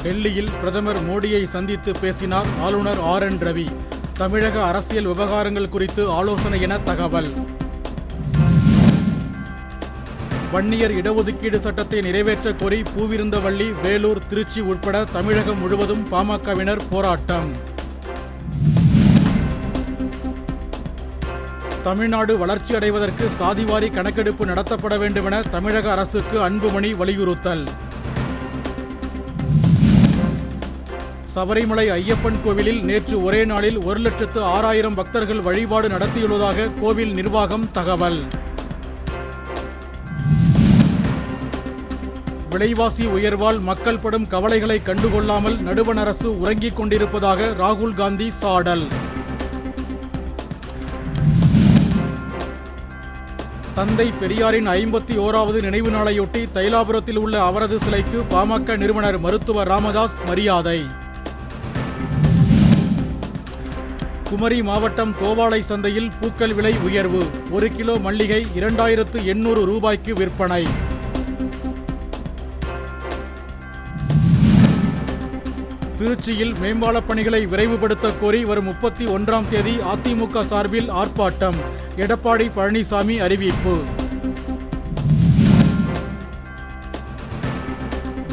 டெல்லியில் பிரதமர் மோடியை சந்தித்து பேசினார் ஆளுநர் RN ரவி. தமிழக அரசியல் விவகாரங்கள் குறித்து ஆலோசனை என தகவல். வன்னியர் இடஒதுக்கீடு சட்டத்தை நிறைவேற்ற கோரி பூவிருந்தவள்ளி, வேலூர், திருச்சி உட்பட தமிழகம் முழுவதும் பாமகவினர் போராட்டம். தமிழ்நாடு வளர்ச்சியடைவதற்கு சாதிவாரி கணக்கெடுப்பு நடத்தப்பட வேண்டுமென தமிழக அரசுக்கு அன்புமணி வலியுறுத்தல். சபரிமலை ஐயப்பன் கோவிலில் நேற்று ஒரே நாளில் 1,06,000 பக்தர்கள் வழிபாடு நடத்தியுள்ளதாக கோவில் நிர்வாகம் தகவல். விலைவாசி உயர்வால் மக்கள் படும் கவலைகளை கண்டுகொள்ளாமல் நடுவண் அரசு உறங்கிக் கொண்டிருப்பதாக ராகுல் காந்தி சாடல். தந்தை பெரியாரின் 51வது நினைவு நாளையொட்டி தைலாபுரத்தில் உள்ள அவரது சிலைக்கு பாமக நிறுவனர் மருத்துவர் ராமதாஸ் மரியாதை. குமரி மாவட்டம் தோவாளை சந்தையில் பூக்கள் விலை உயர்வு. 1 கிலோ மல்லிகை 2,800 ரூபாய்க்கு விற்பனை. திருச்சியில் மேம்பாலப் பணிகளை விரைவுபடுத்த கோரி வரும் 31ஆம் தேதி அதிமுக சார்பில் ஆர்ப்பாட்டம். எடப்பாடி பழனிசாமி அறிவிப்பு.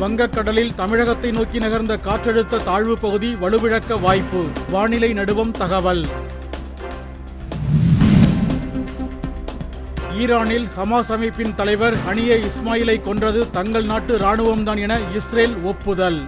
வங்கக்கடலில் தமிழகத்தை நோக்கி நகர்ந்த காற்றழுத்த தாழ்வு பகுதி வலுவிழக்க வாய்ப்பு. வானிலை நடுவம் தகவல். ஈரானில் ஹமாஸ் அமைப்பின் தலைவர் ஹனியே இஸ்மாயிலை கொன்றது தங்கள் நாட்டு இராணுவம்தான் என இஸ்ரேல் ஒப்புதல்.